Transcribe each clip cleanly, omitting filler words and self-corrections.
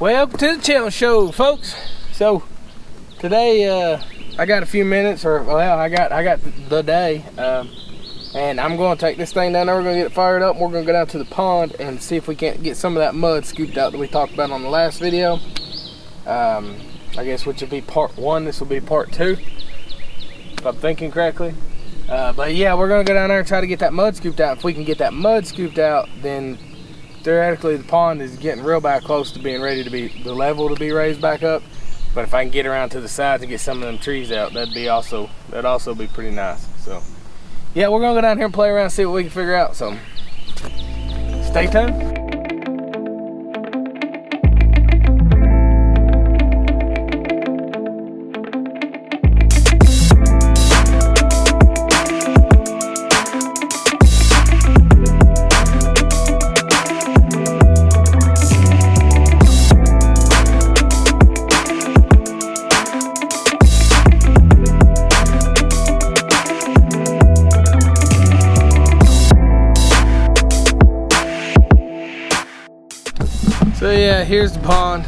Welcome to the Channel Show, folks. So today I got a few minutes, or well, I got the day, and I'm going to take this thing down there. We're going to get it fired up. And we're going to go down to the pond and see if we can't get some of that mud scooped out that we talked about on the last video. I guess which will be part 1. This will be part 2, if I'm thinking correctly. But yeah, we're going to go down there and try to get that mud scooped out. If we can get that mud scooped out, then theoretically the pond is getting real back close to being ready to be the level to be raised back up. But if I can get around to the sides and get some of them trees out, that'd also be pretty nice. So yeah, we're gonna go down here and play around and see what we can figure out. So stay tuned. So yeah, here's the pond.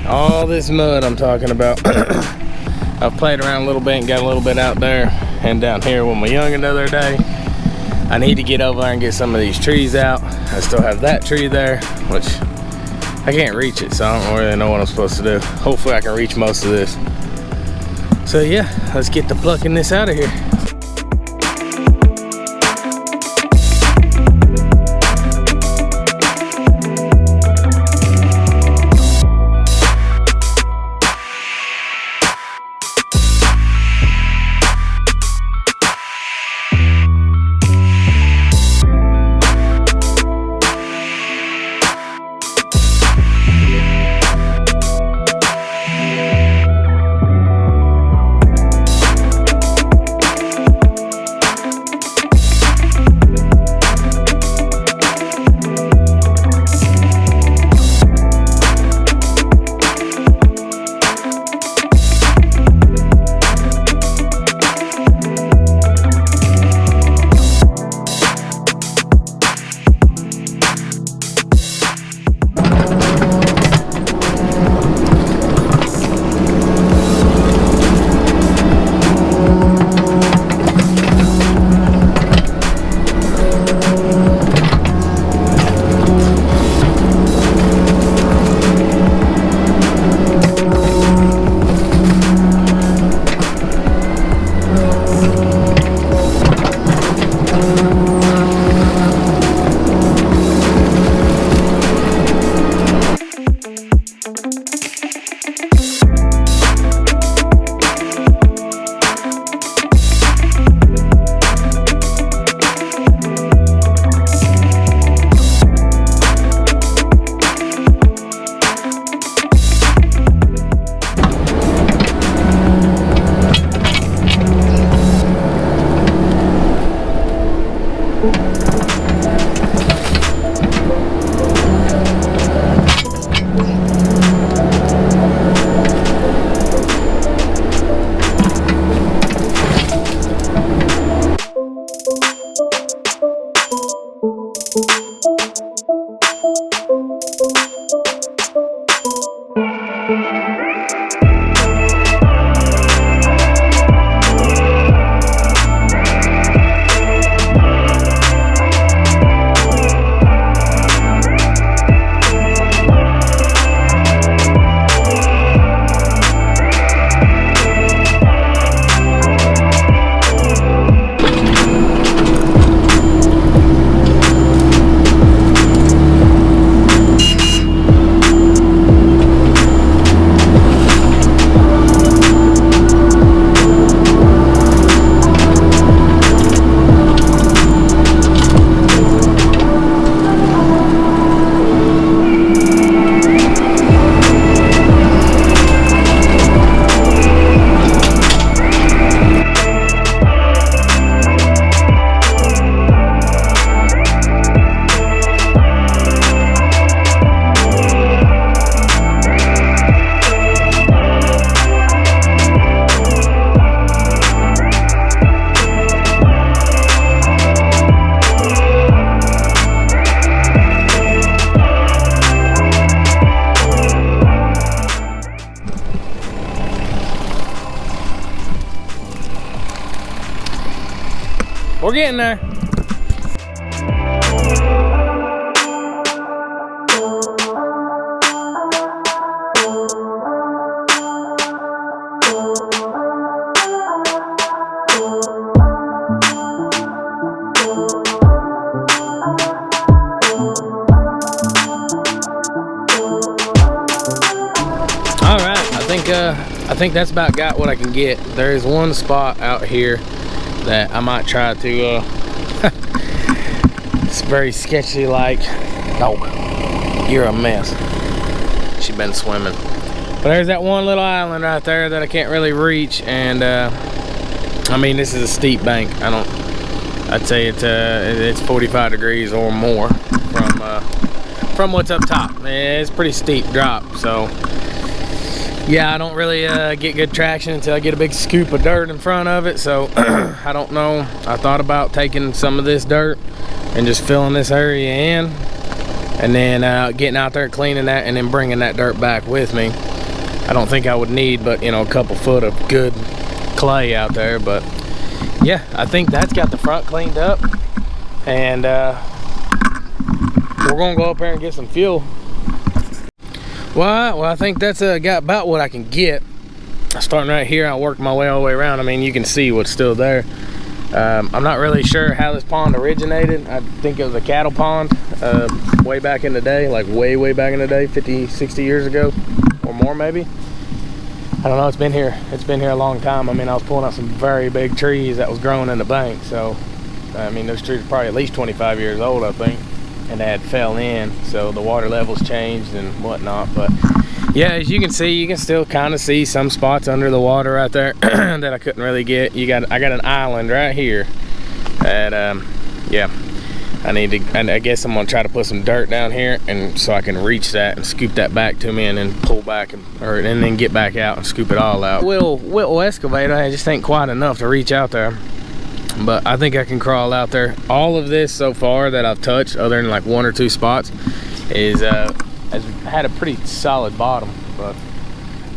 All this mud I'm talking about. I've played around a little bit and got a little bit out there and down here with my youngin' the other day. I need to get over there and get some of these trees out. I still have that tree there, which I can't reach it, so I don't really know what I'm supposed to do. Hopefully I can reach most of this. So yeah, let's get to plucking this out of here. We're getting there. I think that's about got what I can get. There is one spot out here that I might try to it's very sketchy like. Oh, you're a mess. She's been swimming. But there's that one little island right there that I can't really reach, and I mean, this is a steep bank. I'd say it's 45 degrees or more from what's up top. It's a pretty steep drop, so yeah, I don't really get good traction until I get a big scoop of dirt in front of it. So I don't know. I thought about taking some of this dirt and just filling this area in, and then getting out there, cleaning that, and then bringing that dirt back with me. I don't think I would need but, you know, a couple foot of good clay out there. But yeah, I think that's got the front cleaned up, and we're gonna go up here and get some fuel. Well, I think that's got about what I can get. Starting right here, I'll work my way all the way around. I mean, you can see what's still there. I'm not really sure how this pond originated. I think it was a cattle pond way back in the day, like way back in the day, 50, 60 years ago or more maybe. I don't know, it's been here a long time. I mean, I was pulling out some very big trees that was growing in the bank. So, I mean, those trees are probably at least 25 years old, I think. And they had fell in, so the water levels changed and whatnot. But yeah, as you can see, you can still kind of see some spots under the water right there that I couldn't really get. I got an island right here that yeah, I guess I'm gonna try to put some dirt down here, and so I can reach that and scoop that back to me, and then pull back and then get back out and scoop it all out. Little excavator, I just ain't quite enough to reach out there. But I think I can crawl out there. All of this so far that I've touched, other than like 1 or 2 spots, has had a pretty solid bottom. But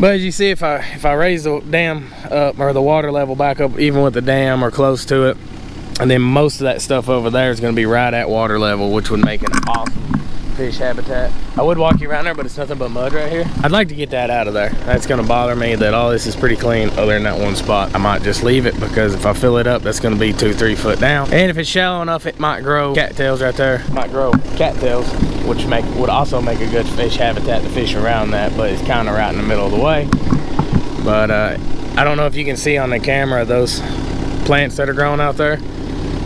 as you see, if I raise the dam up, or the water level back up, even with the dam or close to it, and then most of that stuff over there is going to be right at water level, which would make an awesome fish habitat. I would walk you around there, but it's nothing but mud right here. I'd like to get that out of there. That's going to bother me that all this is pretty clean other than that one spot. I might just leave it, because if I fill it up, that's going to be 2-3 foot down. And if it's shallow enough, it might grow cattails right there. It might grow cattails, which would also make a good fish habitat to fish around that, but it's kind of right in the middle of the way. But I don't know if you can see on the camera those plants that are growing out there.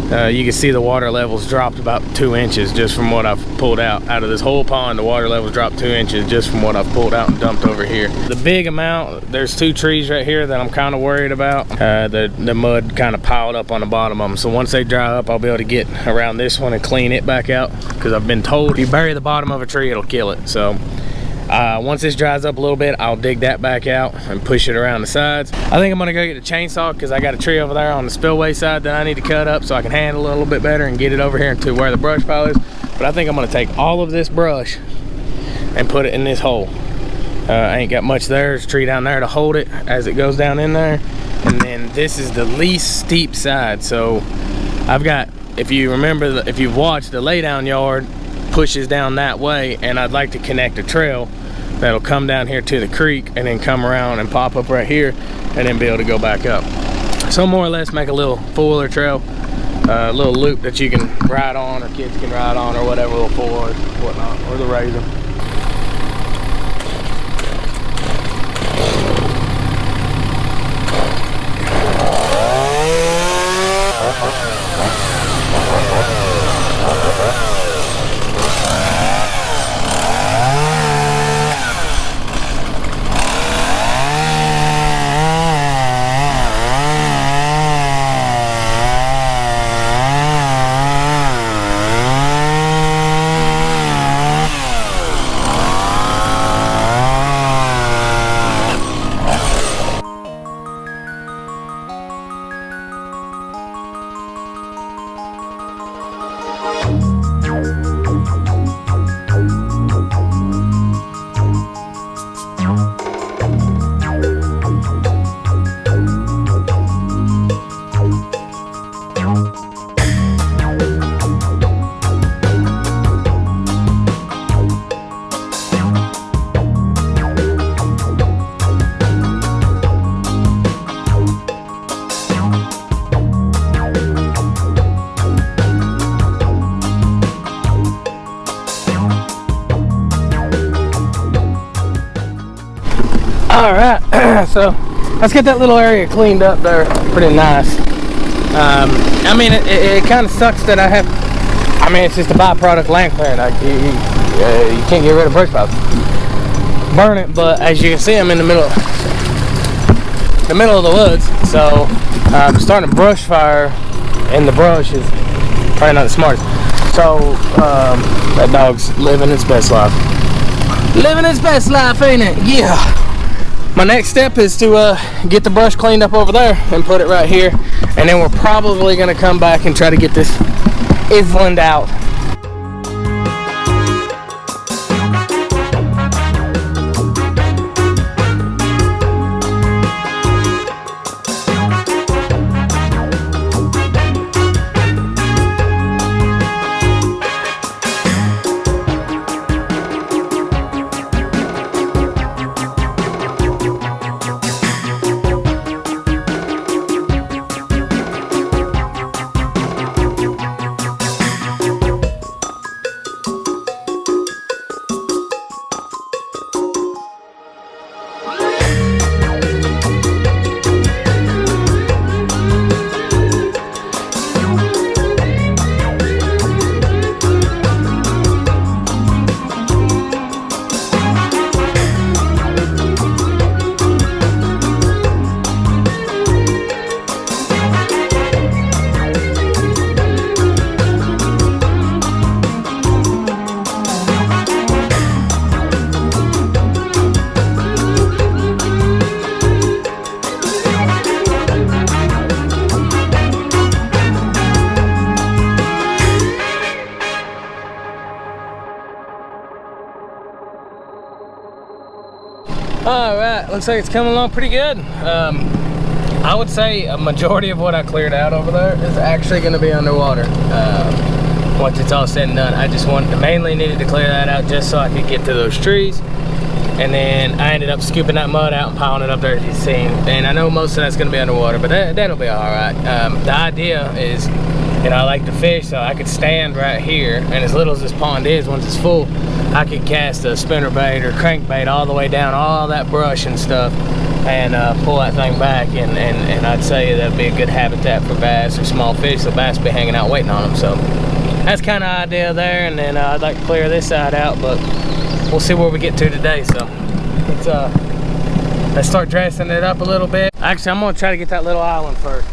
You can see the water levels dropped about 2 inches just from what I've pulled out of this whole pond. The water levels dropped 2 inches just from what I've pulled out and dumped over here. The big amount, there's 2 trees right here that I'm kind of worried about. The mud kind of piled up on the bottom of them. So once they dry up, I'll be able to get around this one and clean it back out, because I've been told if you bury the bottom of a tree, it'll kill it. So once this dries up a little bit, I'll dig that back out and push it around the sides. I think I'm gonna go get a chainsaw, because I got a tree over there on the spillway side that I need to cut up so I can handle it a little bit better and get it over here to where the brush pile is. But I think I'm gonna take all of this brush and put it in this hole. I ain't got much there. There's a tree down there to hold it as it goes down in there. And then this is the least steep side. So I've got, if you remember, if you've watched, the laydown yard pushes down that way, and I'd like to connect a trail that'll come down here to the creek and then come around and pop up right here and then be able to go back up. So more or less make a little four-wheeler trail, a little loop that you can ride on, or kids can ride on, or whatever, little four or whatnot, or the razor. All right, so let's get that little area cleaned up there. Pretty nice. I mean, it kind of sucks that I have. I mean, it's just a byproduct land clearing. You can't get rid of brush piles. Burn it, but as you can see, I'm in the middle of the woods, so starting a brush fire in the brush is probably not the smartest. So that dog's living its best life. Living its best life, ain't it? Yeah. My next step is to get the brush cleaned up over there and put it right here, and then we're probably gonna come back and try to get this island out. All right, looks like it's coming along pretty good. I would say a majority of what I cleared out over there is actually going to be underwater. Once it's all said and done, I just mainly needed to clear that out just so I could get to those trees. And then I ended up scooping that mud out and piling it up there as you've seen. And I know most of that's going to be underwater, but that'll be all right. The idea is, you know, I like to fish, so I could stand right here, and as little as this pond is, once it's full, I could cast a spinnerbait or crankbait all the way down all that brush and stuff, and pull that thing back, and I'd say that'd be a good habitat for bass or small fish, so bass be hanging out waiting on them. So that's kind of idea there, and then I'd like to clear this side out, but we'll see where we get to today. So let's start dressing it up a little bit. Actually, I'm gonna try to get that little island first.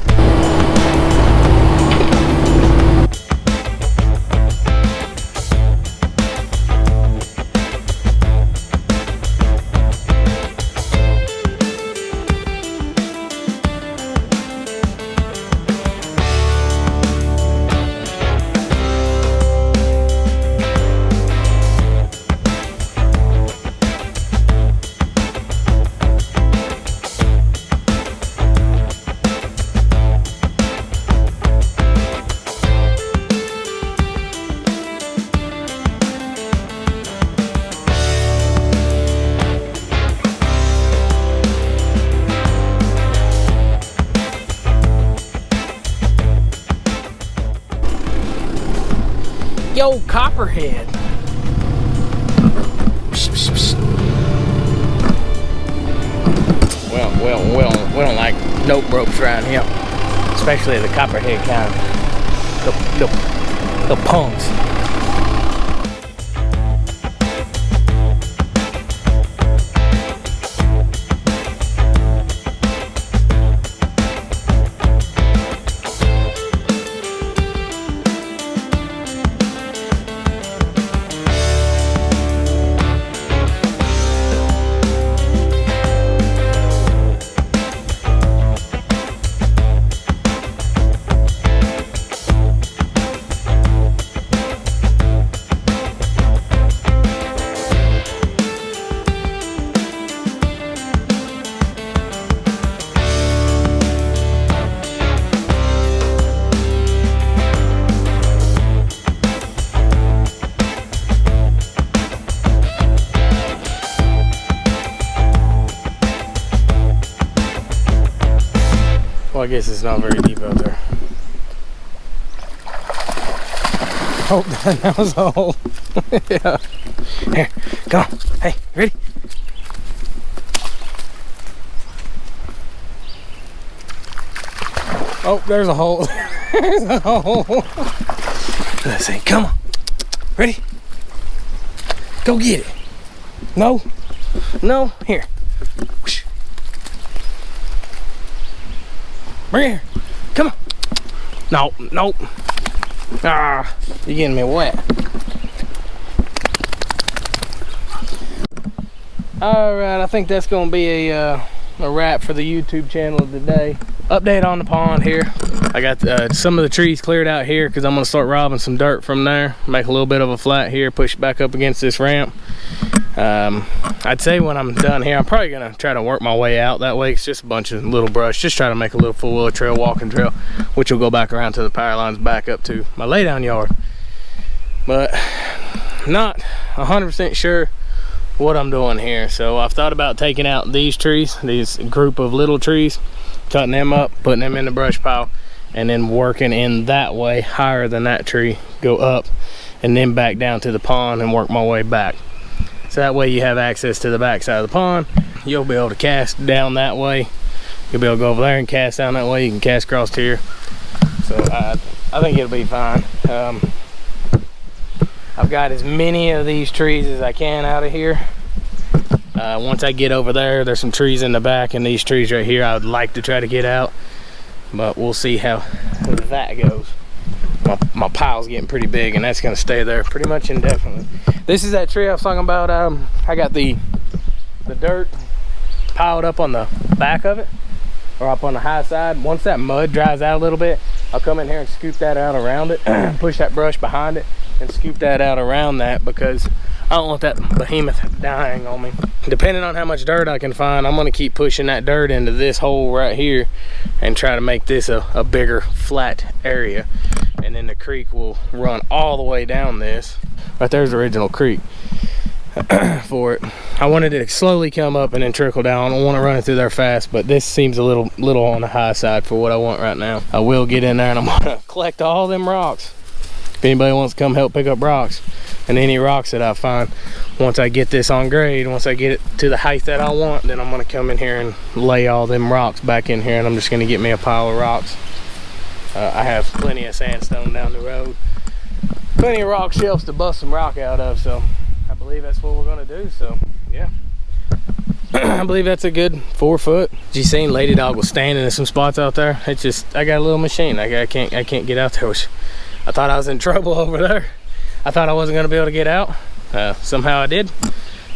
Yo, copperhead. Well, we don't like dope ropes around here, especially the copperhead kind. The punks. Well, I guess it's not very deep out there. Oh, that was a hole. Yeah. Here, come on. Hey, ready? there's a hole. There's a hole. Let's see. Come on. Ready? Go get it. No. No. Here. Bring it here. Come on. No. Nope. Ah, you're getting me wet. Alright, I think that's gonna be a wrap for the YouTube channel today. Update on the pond here. I got some of the trees cleared out here because I'm gonna start robbing some dirt from there, make a little bit of a flat here, push it back up against this ramp. I'd say when I'm done here, I'm probably gonna try to work my way out that way. It's just a bunch of little brush, just try to make a little four-wheeler trail, walking trail, which will go back around to the power lines back up to my laydown yard. But not 100% sure what I'm doing here. So I've thought about taking out these trees, these group of little trees, cutting them up, putting them in the brush pile, and then working in that way higher than that tree, go up and then back down to the pond and work my way back. So that way you have access to the back side of the pond. You'll be able to cast down that way. You'll be able to go over there and cast down that way. You can cast across here. So I think it'll be fine. I've got as many of these trees as I can out of here. Once I get over there, there's some trees in the back, and these trees right here I would like to try to get out, but we'll see how that goes. My pile's getting pretty big, and that's gonna stay there pretty much indefinitely. This is that tree I was talking about. I got the dirt piled up on the back of it, or up on the high side. Once that mud dries out a little bit, I'll come in here and scoop that out around it, push that brush behind it, and scoop that out around that, because I don't want that behemoth dying on me. Depending on how much dirt I can find, I'm gonna keep pushing that dirt into this hole right here and try to make this a bigger flat area. And then the creek will run all the way down this. Right there's the original creek for it. I wanted it to slowly come up and then trickle down. I don't want to run it through there fast, but this seems a little on the high side for what I want right now. I will get in there and I'm gonna collect all them rocks. If anybody wants to come help pick up rocks, and any rocks that I find, once I get this on grade, once I get it to the height that I want, then I'm gonna come in here and lay all them rocks back in here, and I'm just gonna get me a pile of rocks. I have plenty of sandstone down the road, plenty of rock shelves to bust some rock out of, so I believe that's what we're gonna do. So yeah, I believe that's a good 4 foot. You seen Lady Dog was standing in some spots out there. It's just, I got a little machine. I can't get out there. I thought I was in trouble over there. I thought I wasn't gonna be able to get out. Somehow I did.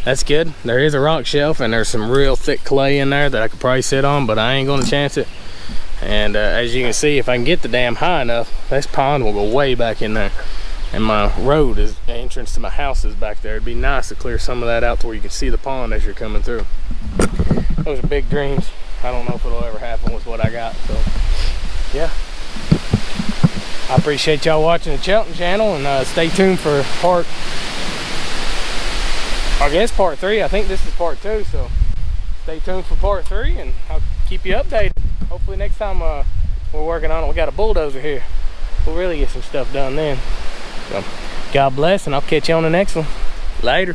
That's good. There is a rock shelf, and there's some real thick clay in there that I could probably sit on, but I ain't gonna chance it. And as you can see, if I can get the dam high enough, this pond will go way back in there. And my road is, the entrance to my house is back there. It'd be nice to clear some of that out to where you can see the pond as you're coming through. Those are big dreams. I don't know if it'll ever happen with what I got, so yeah. I appreciate y'all watching the Chelton channel, and stay tuned for part 3. I think this is part 2, so stay tuned for part 3, and I'll keep you updated. Hopefully next time we're working on it, we got a bulldozer here. We'll really get some stuff done then. So God bless, and I'll catch you on the next one. Later.